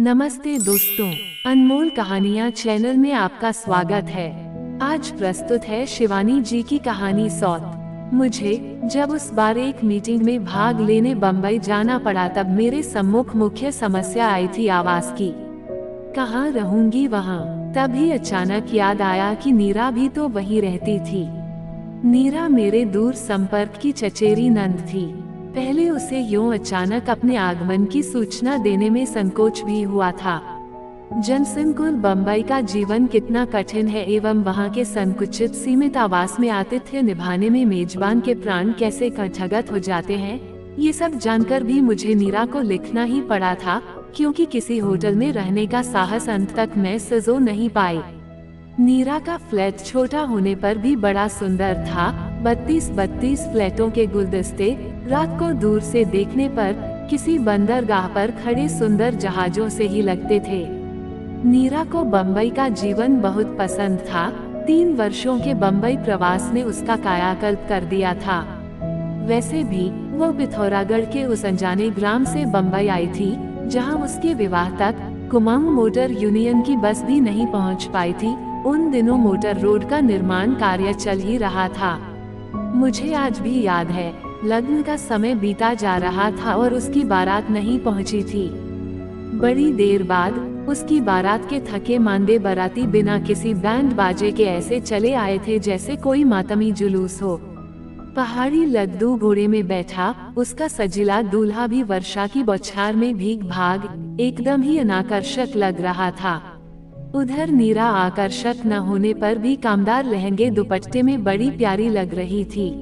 नमस्ते दोस्तों, अनमोल कहानियाँ चैनल में आपका स्वागत है। आज प्रस्तुत है शिवानी जी की कहानी सौत। मुझे जब उस बार एक मीटिंग में भाग लेने बम्बई जाना पड़ा तब मेरे सम्मुख मुख्य समस्या आई थी आवास की। कहाँ रहूंगी वहाँ। तभी अचानक याद आया कि नीरा भी तो वहीं रहती थी। नीरा मेरे दूर संपर्क की चचेरी नंद थी। पहले उसे यूं अचानक अपने आगमन की सूचना देने में संकोच भी हुआ था। जनसंकुल बम्बई का जीवन कितना कठिन है एवं वहाँ के संकुचित सीमित आवास में आतिथ्य निभाने में मेजबान के प्राण कैसे कंठगत हो जाते हैं, ये सब जानकर भी मुझे नीरा को लिखना ही पड़ा था, क्योंकि किसी होटल में रहने का साहस अंत तक मैं सजो नहीं पाई। नीरा का फ्लैट छोटा होने पर भी बड़ा सुंदर था। 32 फ्लैटों के गुलदस्ते रात को दूर से देखने पर किसी बंदरगाह पर खड़े सुंदर जहाजों से ही लगते थे। नीरा को बम्बई का जीवन बहुत पसंद था। 3 वर्षों के बम्बई प्रवास ने उसका कायाकल्प कर दिया था। वैसे भी वो पिथौरागढ़ के उस अनजाने ग्राम से बम्बई आई थी, जहां उसके विवाह तक कुमाऊं मोटर यूनियन की बस भी नहीं पहुंच पाई थी। उन दिनों मोटर रोड का निर्माण कार्य चल ही रहा था। मुझे आज भी याद है, लग्न का समय बीता जा रहा था और उसकी बारात नहीं पहुंची थी। बड़ी देर बाद उसकी बारात के थके मांदे बाराती बिना किसी बैंड बाजे के ऐसे चले आए थे जैसे कोई मातमी जुलूस हो। पहाड़ी लद्दू घोड़े में बैठा उसका सजिला दूल्हा भी वर्षा की बौछार में भीग भाग एकदम ही अनाकर्षक लग रहा था। उधर नीरा आकर्षक न होने पर भी कामदार लहंगे दुपट्टे में बड़ी प्यारी लग रही थी।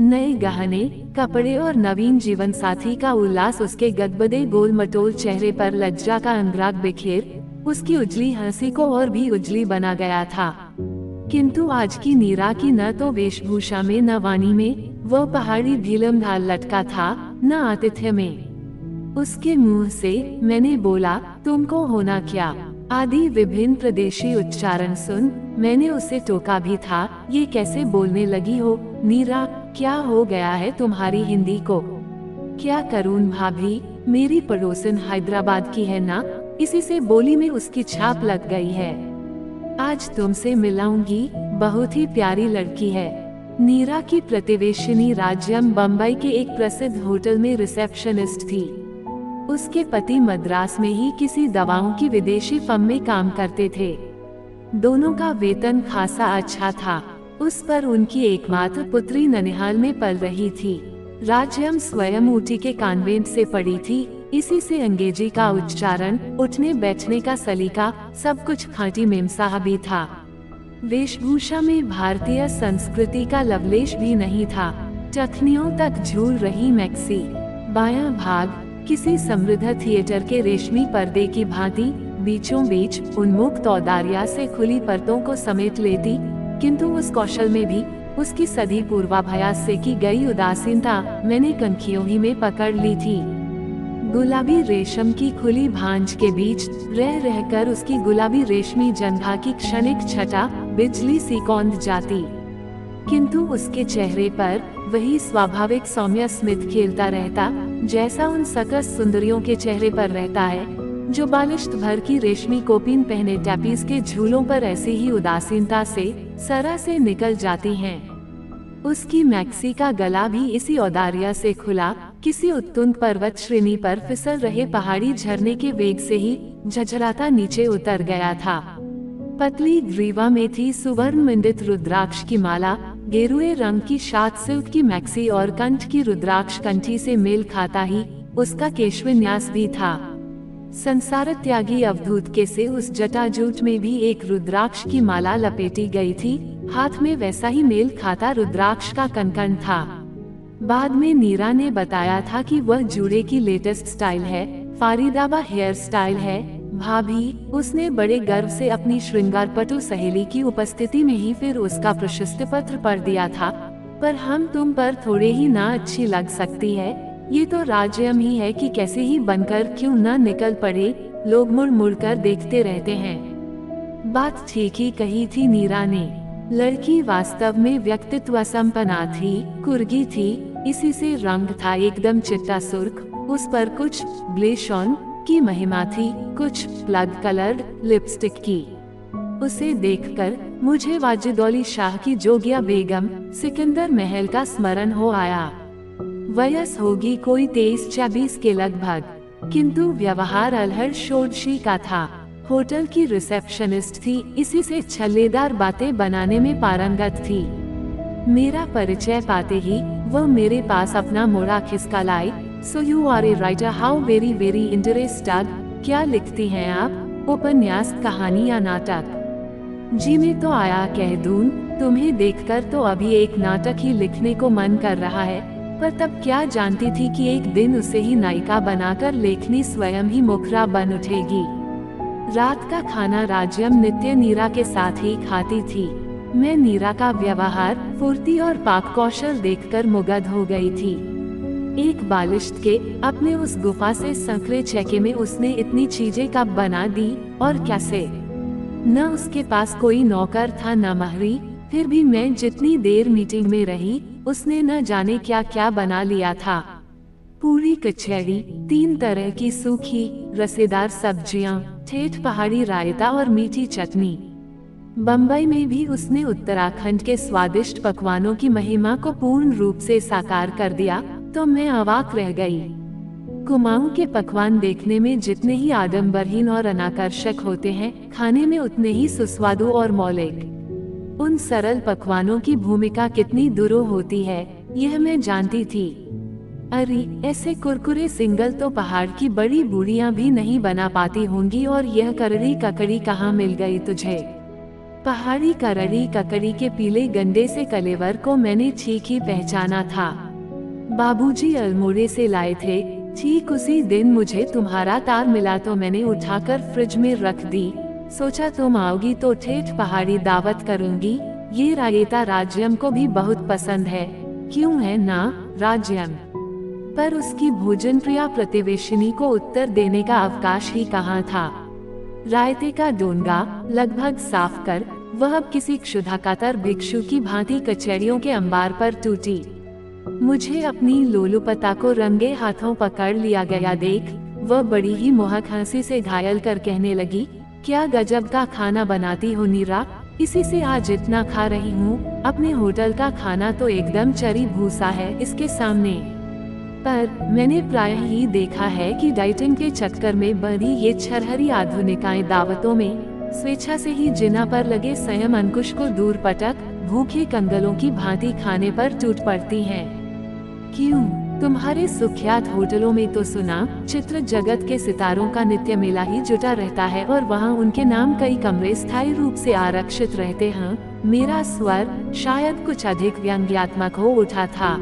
नए गहने, कपड़े और नवीन जीवन साथी का उल्लास उसके गदबदे गोल मटोल चेहरे पर लज्जा का अनुराग बिखेर उसकी उजली हंसी को और भी उजली बना गया था। किंतु आज की नीरा की न तो वेशभूषा में न वाणी में वह पहाड़ी भीलम ढाल लटका था, न आतिथ्य में। उसके मुंह से मैंने बोला, तुमको होना क्या आदि विभिन्न प्रदेशी उच्चारण सुन मैंने उसे टोका भी था। ये कैसे बोलने लगी हो नीरा, क्या हो गया है तुम्हारी हिंदी को। क्या करूं भाभी, मेरी पड़ोसन हैदराबाद की है ना, इसी से बोली में उसकी छाप लग गई है। आज तुमसे मिलाऊंगी, बहुत ही प्यारी लड़की है। नीरा की प्रतिवेशिनी राज्यम बम्बई के एक प्रसिद्ध होटल में रिसेप्शनिस्ट थी। उसके पति मद्रास में ही किसी दवाओं की विदेशी फर्म में काम करते थे। दोनों का वेतन खासा अच्छा था। उस पर उनकी एकमात्र पुत्री ननिहाल में पल रही थी। राज्यम स्वयं ऊटी के कॉन्वेंट से पढ़ी थी, इसी से अंग्रेजी का उच्चारण, उठने बैठने का सलीका, सब कुछ खाटी मेमसाह भी था। वेशभूषा में भारतीय संस्कृति का लवलेश भी नहीं था। टखनियों तक झूल रही मैक्सी, बायां भाग किसी समृद्ध थिएटर के रेशमी पर्दे की भांति बीचों बीच उन्मुक्त औदार्या से खुली परतों को समेट लेती, किंतु उस कौशल में भी उसकी सदी पूर्वाभ्यास से की गई उदासीनता मैंने कनखियों ही में पकड़ ली थी। गुलाबी रेशम की खुली भांज के बीच रह रहकर उसकी गुलाबी रेशमी जंघा की क्षणिक छटा बिजली सी कौंध जाती, किंतु उसके चेहरे पर वही स्वाभाविक सौम्य स्मित खेलता रहता, जैसा उन सकस सुंदरियों के चेहरे पर रहता है, जो बालिश्त भर की रेशमी कोपिन पहने टैपीज के झूलों पर ऐसी ही उदासीनता से सरा से निकल जाती हैं। उसकी मैक्सी का गला भी इसी औदार्य से खुला, किसी उत्तुंग पर्वत श्रेणी पर फिसल रहे पहाड़ी झरने के वेग से ही झझराता नीचे उतर गया था। पतली ग्रीवा में थी सुवर्ण मंडित रुद्राक्ष की माला, गेरुए रंग की शात सिल्क की मैक्सी और कंठ की रुद्राक्ष कंठी से मेल खाता ही उसका केशविन्यास भी था। संसार त्यागी अवधूत के से उस जटाजूट में भी एक रुद्राक्ष की माला लपेटी गई थी, हाथ में वैसा ही मेल खाता रुद्राक्ष का कनकन था। बाद में नीरा ने बताया था कि वह जूड़े की लेटेस्ट स्टाइल है, फारीदाबा हेयर स्टाइल है। भाभी, उसने बड़े गर्व से अपनी श्रृंगारपटु सहेली की उपस्थिति में ही फिर उसका प्रशस्ति पत्र पढ़ दिया था, पर हम तुम पर थोड़े ही ना अच्छी लग सकती है। ये तो राज्यम ही है कि कैसे ही बनकर क्यों न निकल पड़े, लोग मुड़ मुड़ कर देखते रहते हैं। बात ठीक ही कही थी नीरा ने। लड़की वास्तव में व्यक्तित्व संपन्ना थी, कुर्गी थी, इसी से रंग था एकदम चिट्टा सुर्ख, उस पर कुछ ब्लेश ऑन की महिमा थी कुछ प्लग कलर्ड लिपस्टिक की। उसे देखकर मुझे वाजिदौली शाह की जोगिया बेगम सिकंदर महल का स्मरण हो आया। वयस होगी कोई 23-24 के लगभग, किंतु व्यवहार अलहड़ षोडशी का था। होटल की रिसेप्शनिस्ट थी, इसी से छल्लेदार बातें बनाने में पारंगत थी। मेरा परिचय पाते ही वह मेरे पास अपना मोड़ा खिसका लाई। So you are a writer, how very very interested. क्या लिखती हैं आप, उपन्यास, कहानी या नाटक? जी मैं तो आया कह दूं, तुम्हें देखकर तो अभी एक नाटक ही लिखने को मन कर रहा है, पर तब क्या जानती थी कि एक दिन उसे ही नायिका बनाकर लेखनी स्वयं ही मुखरा बन उठेगी। रात का खाना राज्यम नित्य नीरा के साथ ही खाती थी। मैं नीरा का व्यवहार, फुर्ती और पाक कौशल देखकर मुग्ध हो गई थी। एक बालिश्त के अपने उस गुफा से संकरे छेके में उसने इतनी चीजें कब बना दी और कैसे? न उसके पास कोई नौकर था न महरी, फिर भी मैं जितनी देर मीटिंग में रही उसने न जाने क्या क्या बना लिया था। पूरी कचौड़ी, 3 तरह की सूखी रसेदार सब्जियां, ठेठ पहाड़ी रायता और मीठी चटनी। बम्बई में भी उसने उत्तराखंड के स्वादिष्ट पकवानों की महिमा को पूर्ण रूप से साकार कर दिया, तो मैं अवाक रह गई। कुमाऊं के पकवान देखने में जितने ही आडंबरहीन और अनाकर्षक होते हैं, खाने में उतने ही सुस्वादु और मौलिक। उन सरल पकवानों की भूमिका कितनी दुरूह होती है, यह मैं जानती थी। अरे ऐसे कुरकुरे सिंगल तो पहाड़ की बड़ी बूढ़ियां भी नहीं बना पाती होंगी, और यह करड़ी ककड़ी कहाँ मिल गई तुझे? पहाड़ी करड़ी ककड़ी के पीले गंडे से कलेवर को मैंने ठीक ही पहचाना था। बाबूजी अल्मोड़े से लाए थे। ठीक उसी दिन मुझे तुम्हारा तार मिला तो मैंने उठाकर फ्रिज में रख दी। सोचा तुम आओगी तो ठेठ पहाड़ी दावत करूंगी। ये रायता राज्यम को भी बहुत पसंद है, क्यों है ना राज्यम? पर उसकी भोजन प्रिया प्रतिवेशिनी को उत्तर देने का अवकाश ही कहाँ था। रायते का डोंगा लगभग साफ कर वह अब किसी क्षुधाकातर भिक्षु की भांति कचौड़ियों के अंबार पर टूटी। मुझे अपनी लोलुपता को रंगे हाथों पकड़ लिया गया देख वह बड़ी ही मोहक हंसी से घायल कर कहने लगी, क्या गजब का खाना बनाती हो नीरा, इसी से आज इतना खा रही हूँ। अपने होटल का खाना तो एकदम चरी भूसा है इसके सामने। पर मैंने प्रायः ही देखा है कि डाइटिंग के चक्कर में बड़ी ये छरहरी आधुनिकाएं दावतों में स्वेच्छा से ही जिना पर लगे संयम अंकुश को दूर पटक भूखे कंगलों की भांति खाने पर टूट पड़ती हैं। क्यों, तुम्हारे सुख्यात होटलों में तो सुना चित्र जगत के सितारों का नित्य मेला ही जुटा रहता है, और वहाँ उनके नाम कई कमरे स्थायी रूप से आरक्षित रहते हैं। मेरा स्वर शायद कुछ अधिक व्यंग्यात्मक हो उठा था।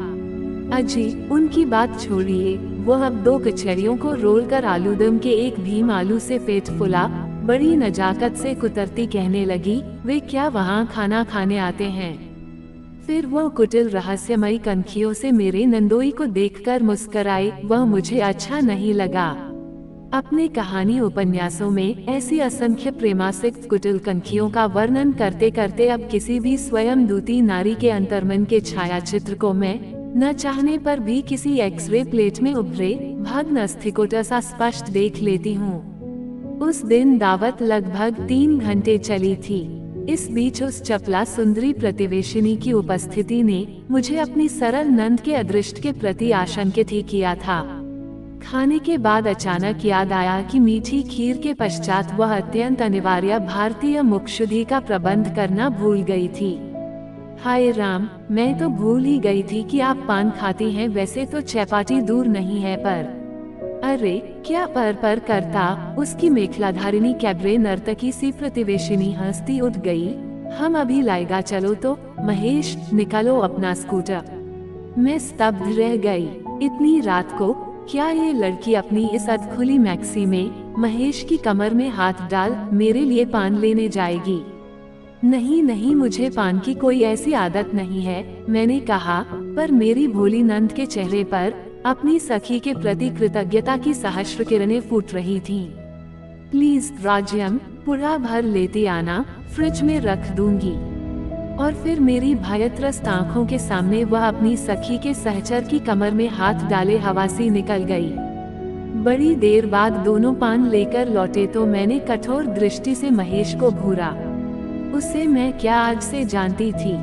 अजी उनकी बात छोड़िए, वह अब 2 कचौड़ियों को रोल कर आलूदम के एक भीम आलू से पेट फुला बड़ी नजाकत से कुतरती कहने लगी, वे क्या वहाँ खाना खाने आते हैं? फिर वह कुटिल रहस्यमयी कनखियों से मेरे नंदोई को देखकर मुस्कराई। वह मुझे अच्छा नहीं लगा। अपने कहानी उपन्यासों में ऐसी असंख्य प्रेमासिक्त कुटिल कनखियों का वर्णन करते करते अब किसी भी स्वयं दूती नारी के अंतर्मन के छायाचित्र को मैं न चाहने पर भी किसी एक्सरे प्लेट में उभरे भग्न अस्थि को सा स्पष्ट देख लेती हूँ। उस दिन दावत लगभग 3 घंटे चली थी। इस बीच उस चपला सुंदरी प्रतिवेशिनी की उपस्थिति ने मुझे अपनी सरल नंद के अदृष्ट के प्रति आशंकित ही किया था। खाने के बाद अचानक याद आया कि मीठी खीर के पश्चात वह अत्यंत अनिवार्य भारतीय मुखशुद्धि का प्रबंध करना भूल गई थी। हाय राम, मैं तो भूल ही गई थी कि आप पान खाती हैं। वैसे तो चैपाटी दूर नहीं है, पर अरे क्या पर करता उसकी मेखलाधारिणी कैबरे नर्तकी सी प्रतिवेशिनी हंसती उठ गई। हम अभी लाएगा, चलो तो महेश निकालो अपना स्कूटर। मैं स्तब्ध रह गई। इतनी रात को क्या ये लड़की अपनी इस अधखुली मैक्सी में महेश की कमर में हाथ डाल मेरे लिए पान लेने जाएगी? नहीं नहीं, मुझे पान की कोई ऐसी आदत नहीं है, मैंने कहा। पर मेरी भोली नंद के चेहरे पर अपनी सखी के प्रति कृतज्ञता की सहस्र किरणें फूट रही थीं। प्लीज राज्यम, पूरा भर लेती आना, फ्रिज में रख दूंगी। और फिर मेरी भयत्रस्त आंखों के सामने वह अपनी सखी के सहचर की कमर में हाथ डाले हवासी निकल गई। बड़ी देर बाद दोनों पान लेकर लौटे तो मैंने कठोर दृष्टि से महेश को घूरा। उसे मैं क्या आज से जानती थी।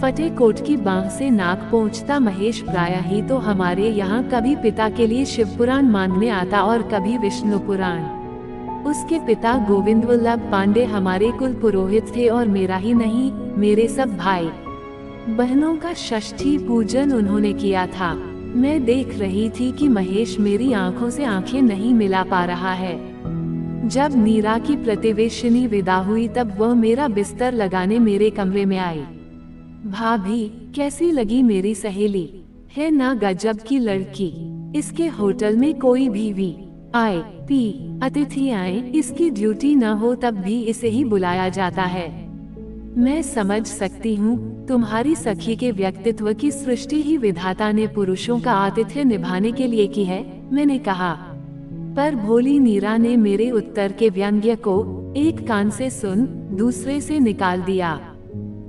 फटे कोट की बांह से नाक पोंछता महेश प्रायः ही तो हमारे यहाँ कभी पिता के लिए शिवपुराण मांगने आता और कभी विष्णु पुराण। उसके पिता गोविंद वल्लभ पांडे हमारे कुल पुरोहित थे और मेरा ही नहीं, मेरे सब भाई बहनों का षष्ठी पूजन उन्होंने किया था। मैं देख रही थी कि महेश मेरी आंखों से आंखें नहीं मिला पा रहा है। जब नीरा की प्रतिवेशिनी विदा हुई तब वह मेरा बिस्तर लगाने मेरे कमरे में आई। भाभी, कैसी लगी मेरी सहेली? है ना गजब की लड़की। इसके होटल में कोई भी VIP अतिथि आए, इसकी ड्यूटी न हो तब भी इसे ही बुलाया जाता है। मैं समझ सकती हूँ, तुम्हारी सखी के व्यक्तित्व की सृष्टि ही विधाता ने पुरुषों का आतिथ्य निभाने के लिए की है, मैंने कहा। पर भोली नीरा ने मेरे उत्तर के व्यंग्य को एक कान से सुन दूसरे से निकाल दिया।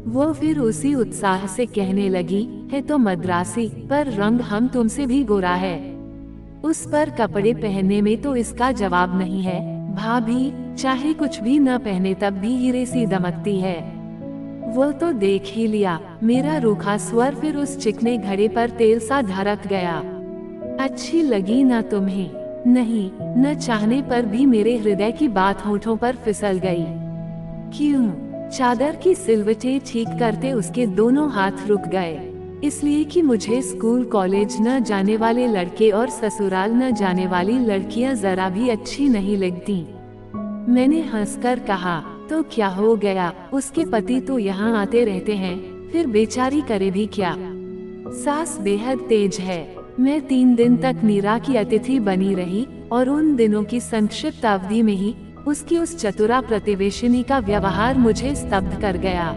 वो फिर उसी उत्साह से कहने लगी, है तो मद्रासी, पर रंग हम तुमसे भी गोरा है। उस पर कपड़े पहनने में तो इसका जवाब नहीं है। भाभी, चाहे कुछ भी न पहने तब भी हीरे सी दमकती है। वो तो देख ही लिया। मेरा रूखा स्वर फिर उस चिकने घड़े पर तेल सा ढरक गया। अच्छी लगी ना तुम्हें? नहीं, न चाहने पर भी मेरे हृदय की बात होठों पर फिसल गई। क्यों? चादर की सिलवटें ठीक करते उसके दोनों हाथ रुक गए। इसलिए कि मुझे स्कूल कॉलेज न जाने वाले लड़के और ससुराल न जाने वाली लड़कियां जरा भी अच्छी नहीं लगती। मैंने हंसकर कहा, तो क्या हो गया, उसके पति तो यहाँ आते रहते हैं, फिर बेचारी करे भी क्या। सास बेहद तेज है। मैं 3 दिन तक नीरा की अतिथि बनी रही और उन दिनों की संक्षिप्त अवधि में ही उसकी उस चतुरा प्रतिवेशिनी का व्यवहार मुझे स्तब्ध कर गया।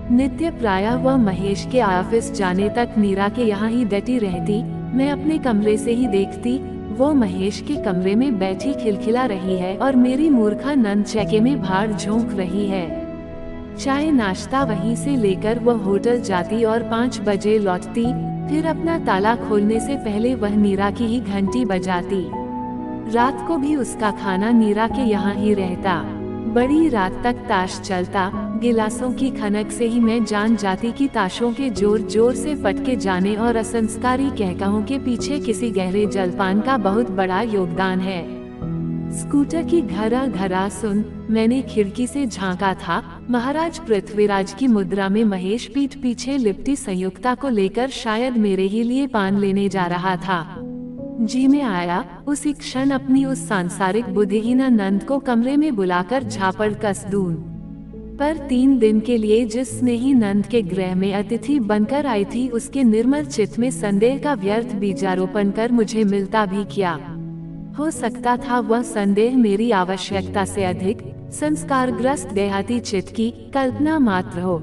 नित्य प्रायः वह महेश के ऑफिस जाने तक नीरा के यहाँ ही डटी रहती। मैं अपने कमरे से ही देखती, वो महेश के कमरे में बैठी खिलखिला रही है और मेरी मूर्खा नंद चैके में भाड़ झोंक रही है। चाय नाश्ता वहीं से लेकर वह होटल जाती और 5 बजे लौटती। फिर अपना ताला खोलने से पहले वह नीरा की ही घंटी बजाती। रात को भी उसका खाना नीरा के यहाँ ही रहता। बड़ी रात तक ताश चलता। गिलासों की खनक से ही मैं जान जाती कि ताशों के जोर जोर से फटके जाने और असंस्कारी कहकहों के पीछे किसी गहरे जलपान का बहुत बड़ा योगदान है। स्कूटर की घरा घरा सुन मैंने खिड़की से झांका था। महाराज पृथ्वीराज की मुद्रा में महेश पीठ पीछे लिपटी संयुक्ता को लेकर शायद मेरे ही लिए पान लेने जा रहा था। जी में आया उसी क्षण अपनी उस सांसारिक बुद्धिहीना नंद को कमरे में बुलाकर झापड़ कस दूं। पर 3 दिन के लिए जिसने ही नंद के गृह में अतिथि बनकर आई थी, उसके निर्मल चित्त में संदेह का व्यर्थ बीजारोपण कर मुझे मिलता भी क्या। हो सकता था वह संदेह मेरी आवश्यकता से अधिक संस्कारग्रस्त देहाती चित्त की कल्पना मात्र हो।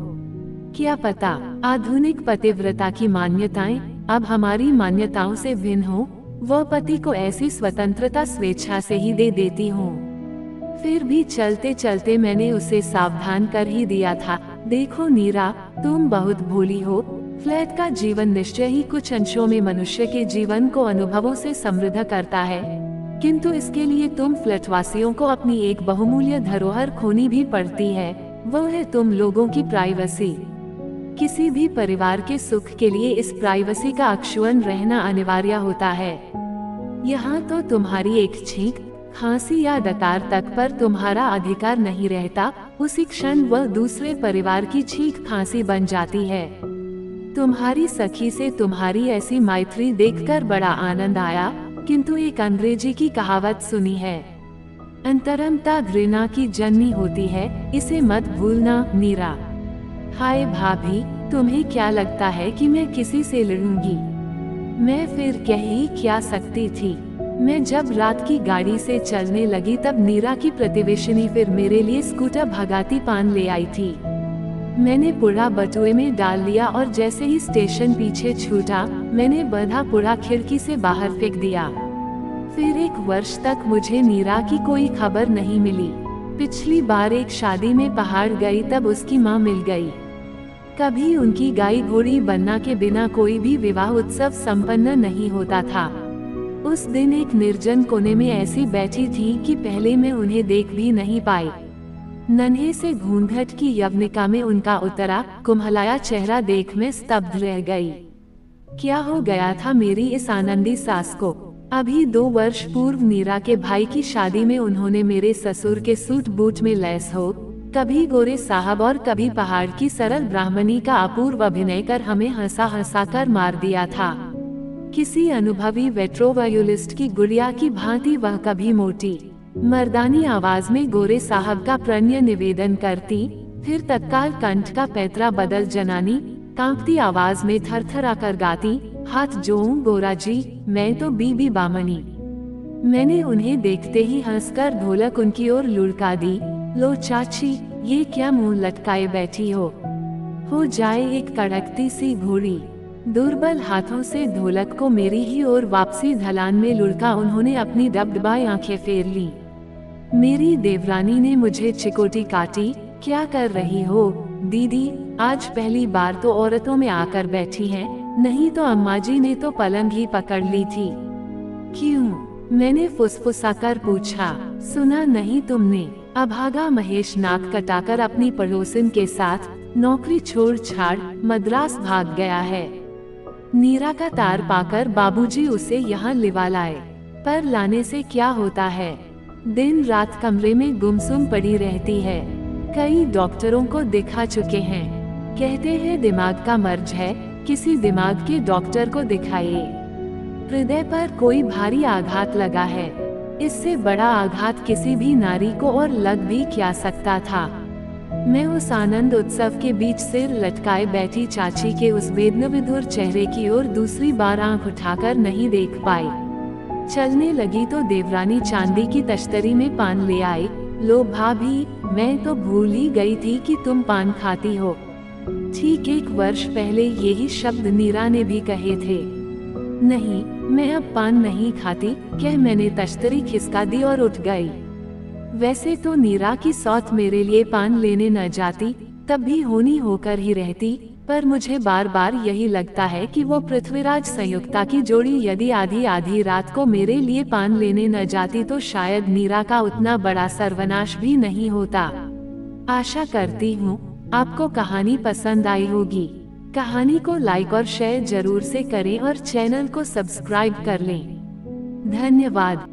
क्या पता आधुनिक पतिव्रता की मान्यताएं अब हमारी मान्यताओं से भिन्न हो। वह पति को ऐसी स्वतंत्रता स्वेच्छा से ही दे देती हूँ। फिर भी चलते चलते मैंने उसे सावधान कर ही दिया था। देखो नीरा, तुम बहुत भोली हो। फ्लैट का जीवन निश्चय ही कुछ अंशों में मनुष्य के जीवन को अनुभवों से समृद्ध करता है, किंतु इसके लिए तुम फ्लैटवासियों को अपनी एक बहुमूल्य धरोहर खोनी भी पड़ती है। वो है तुम लोगों की प्राइवेसी। किसी भी परिवार के सुख के लिए इस प्राइवेसी का अक्षुण्ण रहना अनिवार्य होता है। यहाँ तो तुम्हारी एक छींक, खांसी या डकार तक पर तुम्हारा अधिकार नहीं रहता। उसी क्षण वह दूसरे परिवार की छींक खांसी बन जाती है। तुम्हारी सखी से तुम्हारी ऐसी मैत्री देखकर बड़ा आनंद आया, किंतु एक अंग्रेजी की कहावत सुनी है, अंतरंगता घृणा की जननी होती है, इसे मत भूलना नीरा। हाय भाभी, तुम्हें क्या लगता है कि मैं किसी से लड़ूंगी? मैं फिर कह ही क्या सकती थी। मैं जब रात की गाड़ी से चलने लगी तब नीरा की प्रतिवेशिनी फिर मेरे लिए स्कूटर भगाती पान ले आई थी। मैंने पुड़ा बटुए में डाल लिया और जैसे ही स्टेशन पीछे छूटा, मैंने बंधा पुड़ा खिड़की से बाहर फेंक दिया। फिर 1 वर्ष तक मुझे नीरा की कोई खबर नहीं मिली। पिछली बार एक शादी में पहाड़ गई तब उसकी माँ मिल गई। कभी उनकी गाय घोड़ी बनना के बिना कोई भी विवाह उत्सव संपन्न नहीं होता था। उस दिन एक निर्जन कोने में ऐसी बैठी थी कि पहले मैं उन्हें देख भी नहीं पाई। नन्हे से घूंघट की यवनिका में उनका उतरा कुम्हलाया चेहरा देख मैं स्तब्ध रह गई। क्या हो गया था मेरी इस आनंदी सास को? अभी 2 वर्ष पूर्व नीरा के भाई की शादी में उन्होंने मेरे ससुर के सूट बूट में लैस हो, कभी गोरे साहब और कभी पहाड़ की सरल ब्राह्मणी का अपूर्व अभिनय कर हमें हंसा हंसा कर मार दिया था। किसी अनुभवी वेट्रोवायोलिस्ट की गुड़िया की भांति वह कभी मोटी मर्दानी आवाज में गोरे साहब का प्रणय निवेदन करती, फिर तत्काल कंठ का पैतरा बदल जनानी कांपती आवाज में थरथरा कर गाती, हाथ जोऊं गोरा जी, मैं तो बीबी बामनी। मैंने उन्हें देखते ही हंसकर ढोलक उनकी ओर लुढ़का दी। लो चाची, ये क्या मुंह लटकाए बैठी हो जाए एक कड़कती सी घोड़ी। दुर्बल हाथों से ढोलक को मेरी ही ओर वापसी ढलान में लुढ़का उन्होंने अपनी डबडबाई आंखें फेर ली। मेरी देवरानी ने मुझे चिकोटी काटी। क्या कर रही हो दीदी? आज पहली बार तो औरतों में आकर बैठी हैं, नहीं तो अम्मा जी ने तो पलंग ही पकड़ ली थी। क्यों? मैंने फुसफुसाकर पूछा। सुना नहीं तुमने? अभागा महेश नाक कटाकर अपनी पड़ोसिन के साथ नौकरी छोड़ छाड़ मद्रास भाग गया है। नीरा का तार पाकर बाबूजी उसे यहाँ लिवा लाए। पर लाने से क्या होता है? दिन रात कमरे में गुमसुम पड़ी रहती है। कई डॉक्टरों को दिखा चुके हैं, कहते हैं दिमाग का मर्ज है, किसी दिमाग के डॉक्टर को दिखाइए। हृदय पर कोई भारी आघात लगा है, इससे बड़ा आघात किसी भी नारी को और लग भी क्या सकता था। मैं उस आनंद उत्सव के बीच सिर लटकाए बैठी चाची के उस वेदनाविधुर चेहरे की ओर दूसरी बार आंख उठाकर नहीं देख पाई। चलने लगी तो देवरानी चांदी की तश्तरी में पान ले आई। लो भाभी, मैं तो भूल ही गई थी कि तुम पान खाती हो। ठीक 1 वर्ष पहले यही शब्द नीरा ने भी कहे थे। नहीं, मैं अब पान नहीं खाती, कह मैंने तश्तरी खिसका दी और उठ गई। वैसे तो नीरा की सौत मेरे लिए पान लेने न जाती, तब भी होनी होकर ही रहती, पर मुझे बार बार यही लगता है कि वो पृथ्वीराज संयुक्ता की जोड़ी यदि आधी आधी रात को मेरे लिए पान लेने न जाती तो शायद नीरा का उतना बड़ा सर्वनाश भी नहीं होता। आशा करती हूँ आपको कहानी पसंद आई होगी। कहानी को लाइक और शेयर जरूर से करें और चैनल को सब्सक्राइब कर लें। धन्यवाद।